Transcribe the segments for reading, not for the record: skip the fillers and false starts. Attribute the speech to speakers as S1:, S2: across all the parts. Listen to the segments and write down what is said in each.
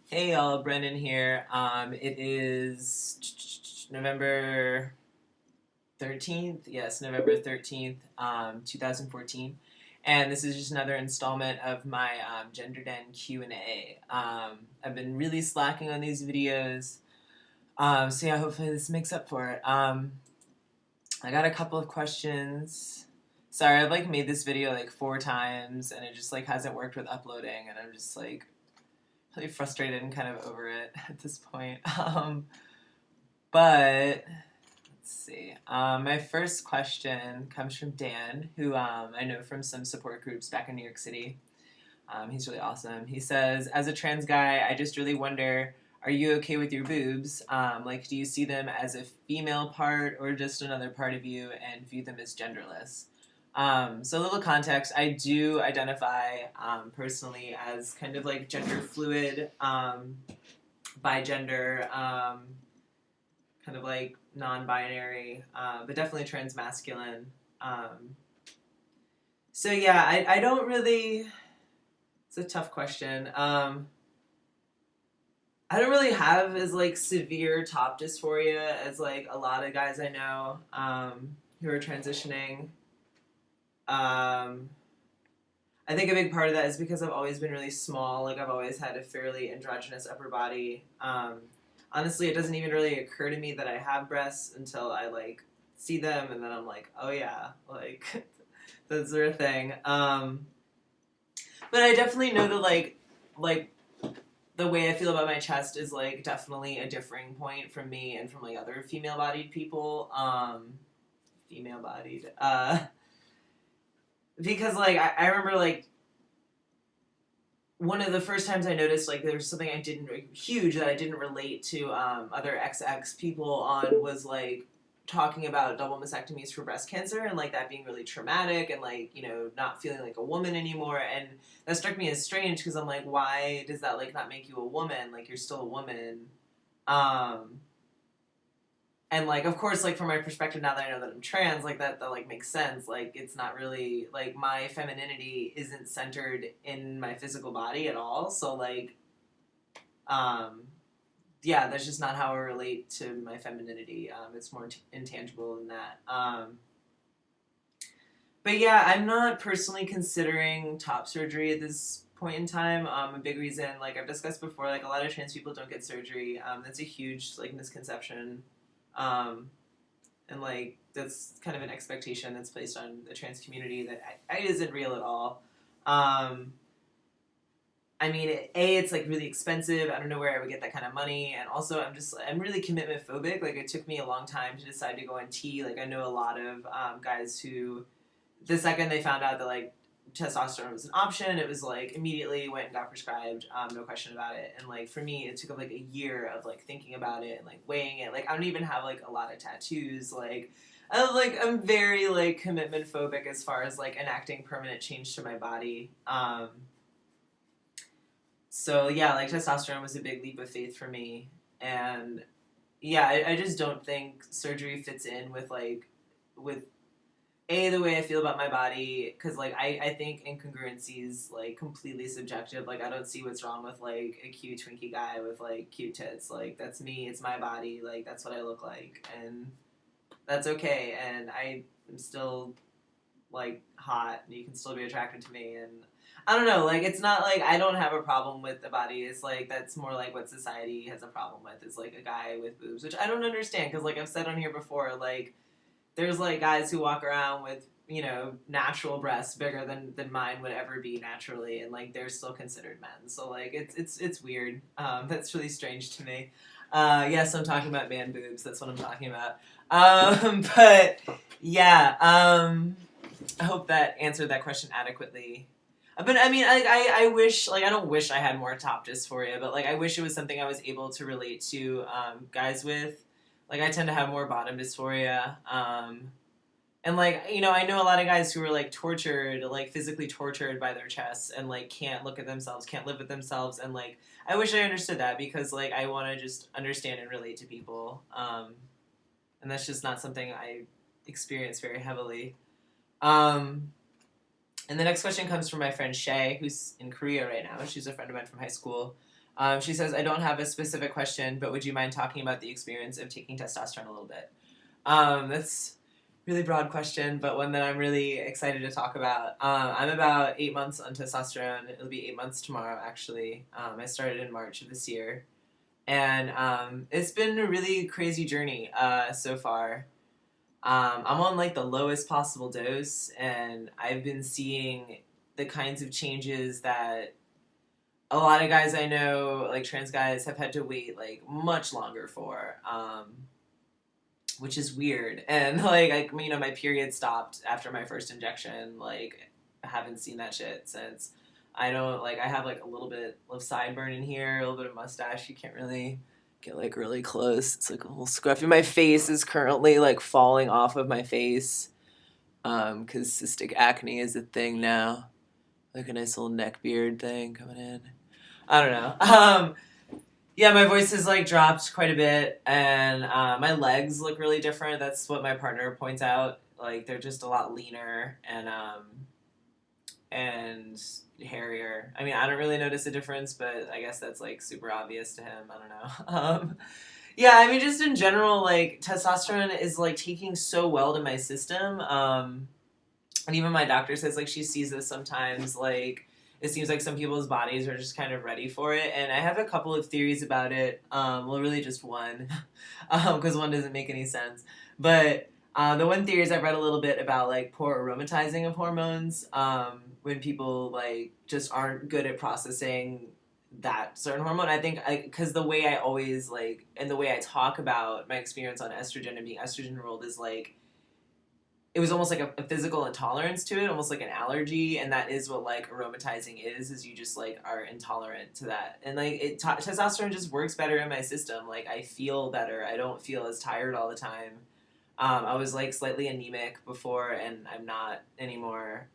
S1: Hey y'all, Brendan here. It is November 13th. Yes, November 13th, 2014. And this is just another installment of my Gender Den Q&A. I've been really slacking on these videos. So yeah, hopefully this makes up for it. I got a couple of questions. Sorry, I've made this video 4 times and it just hasn't worked with uploading, and I'm just really frustrated and kind of over it at this point. But let's see. My first question comes from Dan, who I know from some support groups back in New York City. He's really awesome. He says, as a trans guy, I just really wonder, are you okay with your boobs? Do you see them as a female part or just another part of you and view them as genderless? So a little context, I do identify personally as kind of gender fluid, bigender, kind of non-binary, but definitely transmasculine. So yeah, I don't really, it's a tough question. I don't really have as severe top dysphoria as a lot of guys I know who are transitioning. I think a big part of that is because I've always been really small. I've always had a fairly androgynous upper body. Honestly, it doesn't even really occur to me that I have breasts until I see them, and then I'm like, oh yeah, that's their thing. But I definitely know that like the way I feel about my chest is definitely a differing point from me and from other female-bodied people. Female-bodied. Because I remember one of the first times I noticed there was something I didn't huge that I didn't relate to other XX people on was talking about double mastectomies for breast cancer and that being really traumatic and not feeling like a woman anymore, and that struck me as strange because I'm like, why does that not make you a woman? You're still a woman. And of course, from my perspective now that I know that I'm trans, that makes sense. It's not really my femininity isn't centered in my physical body at all. So yeah, that's just not how I relate to my femininity. It's more intangible than that. But yeah, I'm not personally considering top surgery at this point in time. A big reason, I've discussed before, a lot of trans people don't get surgery. That's a huge misconception. And that's kind of an expectation that's placed on the trans community that isn't real at all. I mean, it's really expensive. I don't know where I would get that kind of money, and also I'm really commitment phobic. It took me a long time to decide to go on T. I know a lot of guys who, the second they found out that testosterone was an option, it was immediately went and got prescribed, no question about it. And for me, it took up a year of thinking about it and weighing it. I don't even have a lot of tattoos. I'm very commitment phobic as far as enacting permanent change to my body. So yeah, testosterone was a big leap of faith for me, and yeah, I just don't think surgery fits in with with the way I feel about my body, because I think incongruency is completely subjective. I don't see what's wrong with a cute twinkie guy with cute tits. That's me, it's my body, that's what I look like, and that's okay, and I am still hot, and you can still be attracted to me, and I don't know, it's not I don't have a problem with the body. It's that's more what society has a problem with, is a guy with boobs, which I don't understand, because I've said on here before, there's guys who walk around with natural breasts bigger than mine would ever be naturally, and they're still considered men. So it's weird. That's really strange to me. Yes, I'm talking about man boobs. That's what I'm talking about. But yeah, I hope that answered that question adequately. But I mean, I wish, I don't wish I had more top dysphoria, but I wish it was something I was able to relate to guys with. I tend to have more bottom dysphoria. And I know a lot of guys who are tortured, physically tortured by their chests, and can't look at themselves, can't live with themselves, and I wish I understood that, because I want to just understand and relate to people. And that's just not something I experience very heavily. And the next question comes from my friend Shay, who's in Korea right now. She's a friend of mine from high school. She says, I don't have a specific question, but would you mind talking about the experience of taking testosterone a little bit? That's a really broad question, but one that I'm really excited to talk about. I'm about 8 months on testosterone. It'll be 8 months tomorrow, actually. I started in March of this year. And it's been a really crazy journey so far. I'm on like the lowest possible dose, and I've been seeing the kinds of changes that a lot of guys I know, like trans guys, have had to wait like much longer for, which is weird. And like, my period stopped after my first injection. Like, I haven't seen that shit since. I don't like. I have like a little bit of sideburn in here, a little bit of mustache. You can't really get like really close. It's like a little scruffy. My face is currently like falling off of my face, because cystic acne is a thing now. Like a nice little neck beard thing coming in. I don't know. Yeah, my voice has like dropped quite a bit, and my legs look really different. That's what my partner points out. Like they're just a lot leaner and hairier. I mean, I don't really notice a difference, but I guess that's like super obvious to him. I don't know. Yeah, I mean, just in general, like testosterone is like taking so well to my system. And even my doctor says like she sees this sometimes. Like it seems like some people's bodies are just kind of ready for it. And I have a couple of theories about it. Well, really just one, because one doesn't make any sense. But the one theory is I've read a little bit about like poor aromatizing of hormones, when people like just aren't good at processing that certain hormone. I think because the way I always like, and the way I talk about my experience on estrogen and being estrogen enrolled is like, it was almost like a physical intolerance to it, almost like an allergy, and that is what like aromatizing is you just like are intolerant to that, and like testosterone just works better in my system. Like I feel better. I don't feel as tired all the time. I was like slightly anemic before, and I'm not anymore.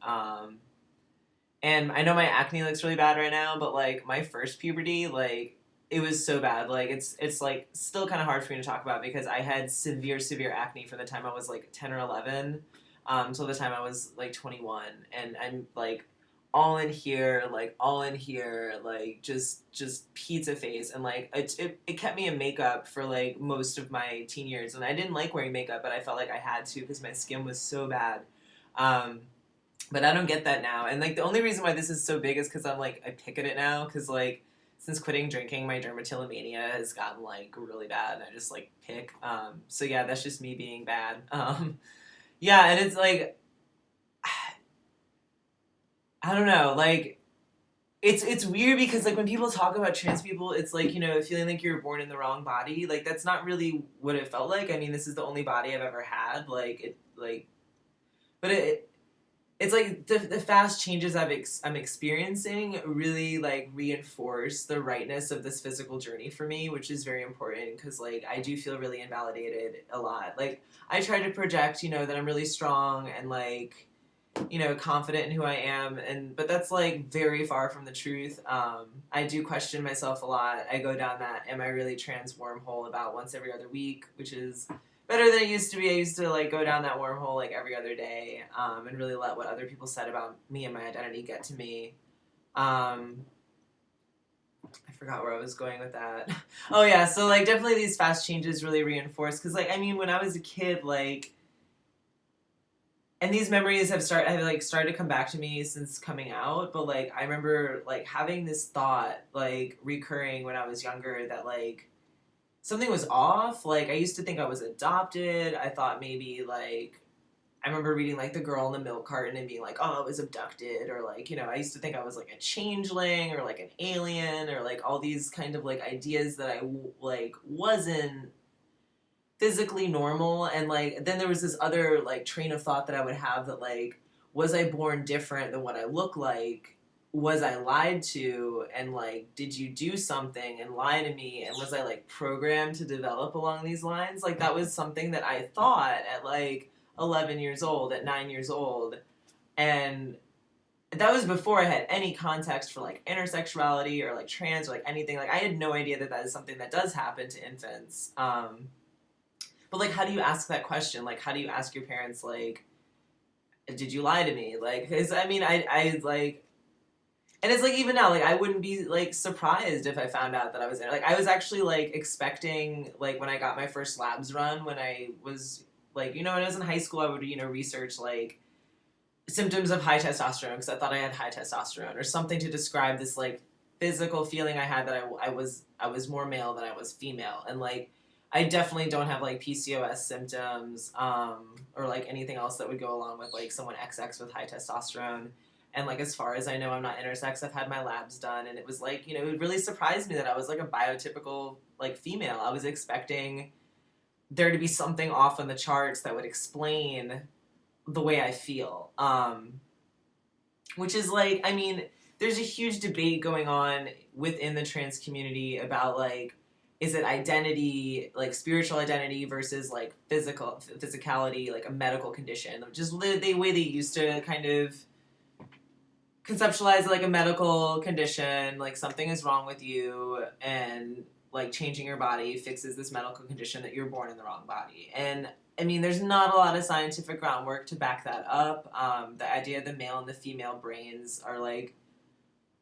S1: And I know my acne looks really bad right now, but like my first puberty, like it was so bad. Like it's like still kind of hard for me to talk about because I had severe acne from the time I was like 10 or 11 till the time I was like 21, and I'm like all in here, like just pizza face, and like it kept me in makeup for like most of my teen years, and I didn't like wearing makeup, but I felt like I had to because my skin was so bad. But I don't get that now, and like the only reason why this is so big is because I'm like I pick at it now, because like since quitting drinking, my dermatillomania has gotten like really bad, and I just like pick. So yeah, that's just me being bad. Yeah, and it's like I don't know, like it's weird because like when people talk about trans people, it's like, feeling like you're born in the wrong body. Like that's not really what it felt like. I mean, this is the only body I've ever had. But it's like the fast changes I'm experiencing really like reinforce the rightness of this physical journey for me, which is very important because like I do feel really invalidated a lot. Like I try to project, that I'm really strong and like, confident in who I am, but that's like very far from the truth. I do question myself a lot. I go down that am I really trans wormhole about once every other week, which is better than it used to be. I used to like go down that wormhole like every other day, and really let what other people said about me and my identity get to me. I forgot where I was going with that. Oh yeah, so like definitely these fast changes really reinforce, because like I mean when I was a kid, like, and these memories have started to come back to me since coming out, but like I remember like having this thought like recurring when I was younger that like something was off. Like I used to think I was adopted. I thought maybe like I remember reading like The Girl in the Milk Carton and being like, oh, I was abducted, or like, I used to think I was like a changeling or like an alien, or like all these kind of like ideas that I like wasn't physically normal. And like then there was this other like train of thought that I would have that like, was I born different than what I look like? Was I lied to? And like, did you do something and lie to me? And was I like programmed to develop along these lines? Like that was something that I thought at like 11 years old, at 9 years old. And that was before I had any context for like intersexuality or like trans or like anything. Like I had no idea that that is something that does happen to infants. But like, how do you ask that question? Like, how do you ask your parents, like, did you lie to me? Like, 'cause, I mean, I like, And it's like even now, like I wouldn't be like surprised if I found out that I was in. Like I was actually like expecting like when I got my first labs run when I was like when I was in high school I would research like symptoms of high testosterone because I thought I had high testosterone or something to describe this like physical feeling I had that I was more male than I was female and like I definitely don't have like PCOS symptoms or like anything else that would go along with like someone XX with high testosterone. And like as far as I know, I'm not intersex. I've had my labs done, and it was like it really surprised me that I was like a biotypical like female. I was expecting there to be something off on the charts that would explain the way I feel. Which is like, I mean, there's a huge debate going on within the trans community about like, is it identity, like spiritual identity versus like physicality, like a medical condition, which is the way they used to kind of conceptualize like a medical condition, like something is wrong with you and like changing your body fixes this medical condition that you're born in the wrong body. And I mean, there's not a lot of scientific groundwork to back that up. The idea of the male and the female brains are like,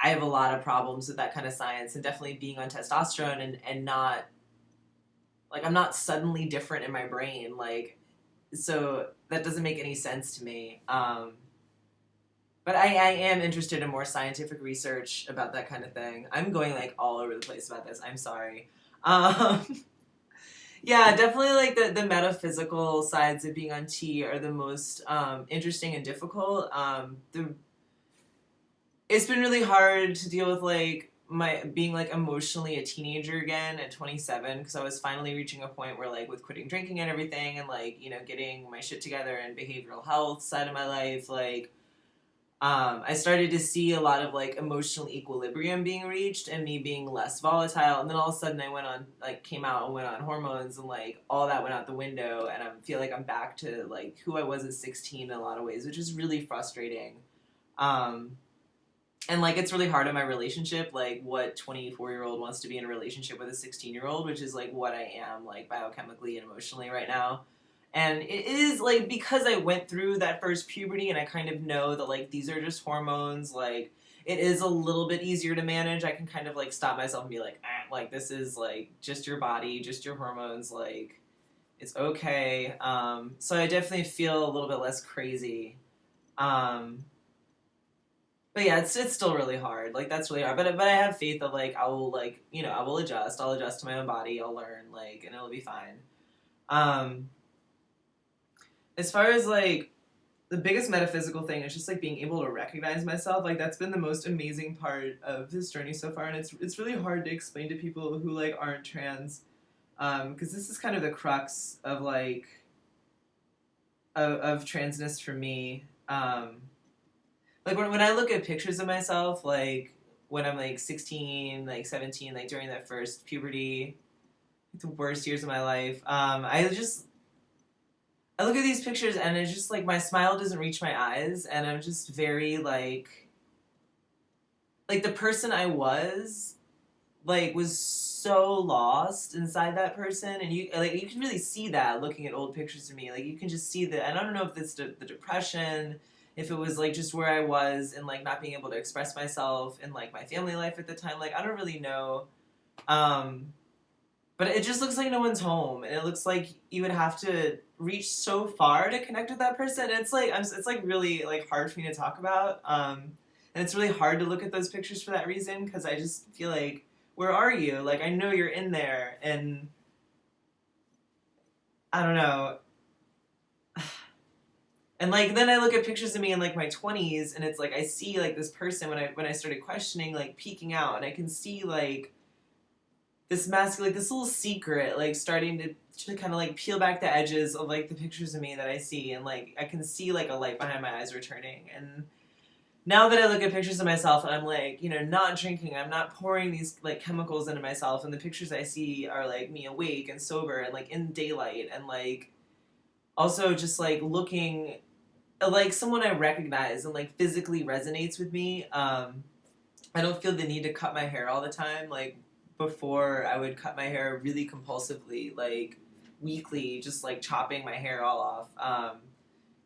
S1: I have a lot of problems with that kind of science and definitely being on testosterone and not, like, I'm not suddenly different in my brain. Like, so that doesn't make any sense to me. But I am interested in more scientific research about that kind of thing. I'm going like all over the place about this. I'm sorry. Yeah, definitely like the metaphysical sides of being on T are the most interesting and difficult. It's been really hard to deal with like my being like emotionally a teenager again at 27 because I was finally reaching a point where like with quitting drinking and everything and like getting my shit together and behavioral health side of my life like I started to see a lot of like emotional equilibrium being reached and me being less volatile. And then all of a sudden I went on, like, came out and went on hormones and like all that went out the window. And I feel like I'm back to like who I was at 16 in a lot of ways, which is really frustrating. Um, and like it's really hard in my relationship, like what 24-year-old wants to be in a relationship with a 16-year-old, which is like what I am like biochemically and emotionally right now. And it is like because I went through that first puberty and I kind of know that like these are just hormones, like it is a little bit easier to manage. I can kind of like stop myself and be like this is like just your body, just your hormones, like it's okay. So I definitely feel a little bit less crazy. Um, but yeah, it's still really hard. Like that's really hard. But I have faith that like I will like I will adjust. I'll adjust to my own body. I'll learn like and it'll be fine. Um, as far as like the biggest metaphysical thing is just like being able to recognize myself. Like that's been the most amazing part of this journey so far, and it's really hard to explain to people who like aren't trans, because this is kind of the crux of like of transness for me. Like when I look at pictures of myself, like when I'm like 16, like 17, like during that first puberty, the worst years of my life, I look at these pictures and it's just like my smile doesn't reach my eyes and I'm just very like the person I was so lost inside that person and you can really see that looking at old pictures of me. Like you can just see that and I don't know if it's the depression, if it was like just where I was and like not being able to express myself in like my family life at the time. Like I don't really know. Um but it just looks like no one's home, and it looks like you would have to reach so far to connect with that person. And it's like it's like really like hard for me to talk about, and it's really hard to look at those pictures for that reason because I just feel like, where are you? Like I know you're in there, and I don't know. And like then I look at pictures of me in like my 20s, and it's like I see like this person when I started questioning like peeking out, and I can see like this mask, like this little secret, like starting to kind of like peel back the edges of like the pictures of me that I see, and like I can see like a light behind my eyes returning. And now that I look at pictures of myself, and I'm like, not drinking, I'm not pouring these like chemicals into myself, and the pictures I see are like me awake and sober and like in daylight, and like also just like looking like someone I recognize and like physically resonates with me. I don't feel the need to cut my hair all the time, like before I would cut my hair really compulsively, like weekly, just like chopping my hair all off.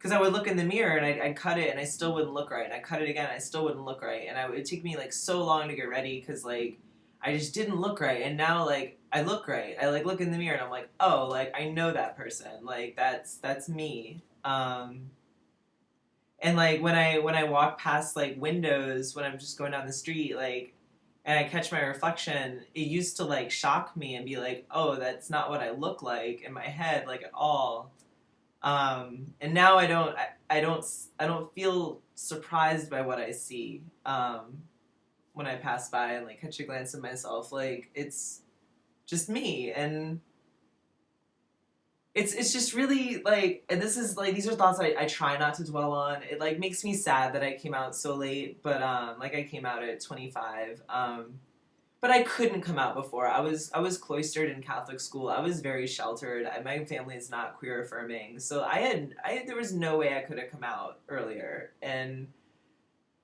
S1: because I would look in the mirror and I'd cut it and I still wouldn't look right, and I cut it again and I still wouldn't look right, and it'd take me like so long to get ready because like I just didn't look right, and now like I look right. I like look in the mirror and I'm like, oh, like I know that person, like that's me. And like when I walk past like windows when I'm just going down the street, like, and I catch my reflection, it used to like shock me and be like, oh, that's not what I look like in my head, like at all. And now I don't feel surprised by what I see. When I pass by and like catch a glance of myself, like it's just me, and it's just really like, and this is like, these are thoughts I try not to dwell on. It like makes me sad that I came out so late, but like I came out at 25. But I couldn't come out before. I was cloistered in Catholic school. I was very sheltered. My family is not queer affirming, so I there was no way I could have come out earlier. And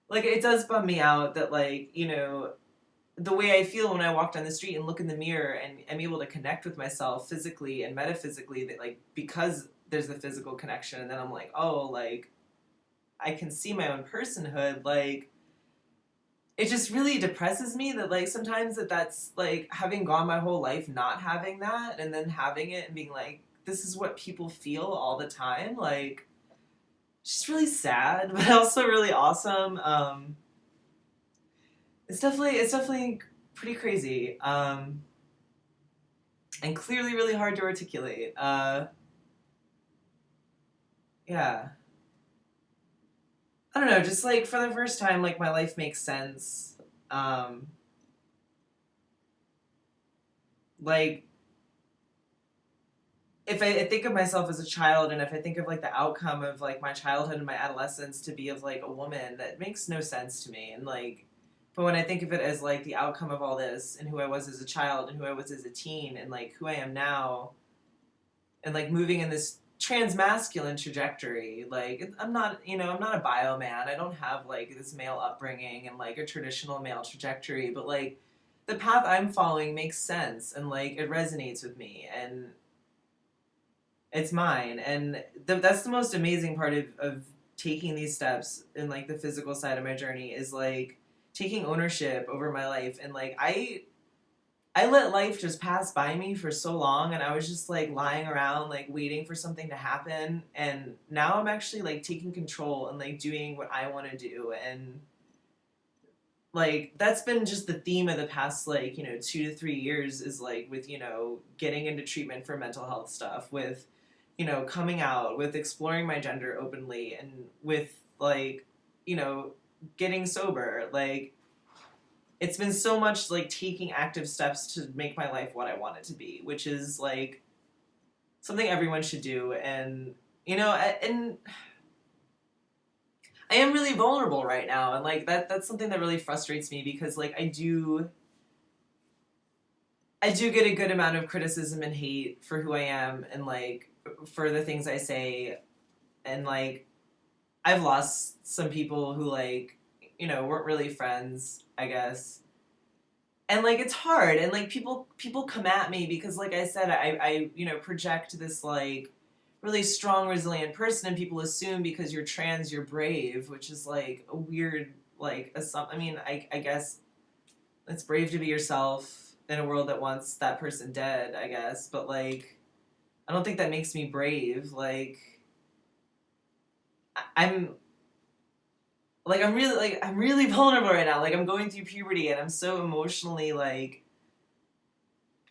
S1: like it does bum me out that like, the way I feel when I walk down the street and look in the mirror and I'm able to connect with myself physically and metaphysically, that like because there's the physical connection, and then I'm like, oh, like I can see my own personhood, like it just really depresses me that like sometimes that's like having gone my whole life not having that, and then having it and being like, this is what people feel all the time, like it's just really sad but also really awesome. It's definitely pretty crazy, and clearly really hard to articulate. Yeah, I don't know. Just like for the first time, like my life makes sense. Um, like if I think of myself as a child, and if I think of like the outcome of like my childhood and my adolescence to be of like a woman, that makes no sense to me. And like, but when I think of it as like the outcome of all this, and who I was as a child and who I was as a teen and like who I am now, and like moving in this transmasculine trajectory, like I'm not, I'm not a bio man. I don't have like this male upbringing and like a traditional male trajectory, but like the path I'm following makes sense, and like it resonates with me, and it's mine. And that's the most amazing part of taking these steps in like the physical side of my journey, is like taking ownership over my life. And like I let life just pass by me for so long, and I was just like lying around like waiting for something to happen, and now I'm actually like taking control and like doing what I want to do. And like that's been just the theme of the past like 2 to 3 years, is like with getting into treatment for mental health stuff, with coming out, with exploring my gender openly, and with like you know getting sober. Like it's been so much like taking active steps to make my life what I want it to be, which is like something everyone should do. And and I am really vulnerable right now, and like that's something that really frustrates me, because like I do get a good amount of criticism and hate for who I am, and like for the things I say. And like I've lost some people who like weren't really friends, I guess. And like it's hard, and like people come at me because like I said, I project this like really strong, resilient person, and people assume because you're trans you're brave, which is like a weird like I mean, I guess it's brave to be yourself in a world that wants that person dead, I guess. But like I don't think that makes me brave. Like I'm I'm really vulnerable right now. Like I'm going through puberty, and I'm so emotionally like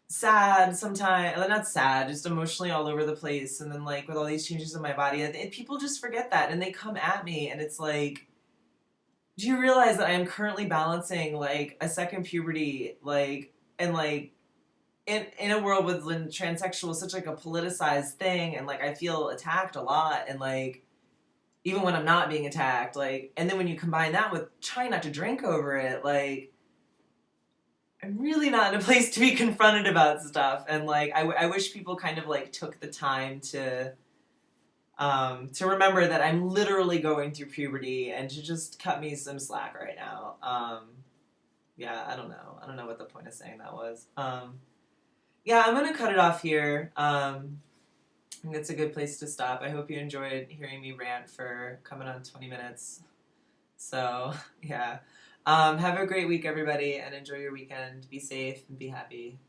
S1: sad sometimes. Not sad, just emotionally all over the place. And then like with all these changes in my body, and people just forget that, and they come at me, and it's like, do you realize that I am currently balancing like a second puberty, like, and like in a world with when transsexual is such like a politicized thing, and like I feel attacked a lot, and like even when I'm not being attacked, like, and then when you combine that with trying not to drink over it, like I'm really not in a place to be confronted about stuff. And like I wish people kind of like took the time to remember that I'm literally going through puberty, and to just cut me some slack right now. Yeah, I don't know what the point of saying that was. Yeah, I'm gonna cut it off here. I think that's a good place to stop. I hope you enjoyed hearing me rant for coming on 20 minutes. So, yeah. Have a great week, everybody, and enjoy your weekend. Be safe and be happy.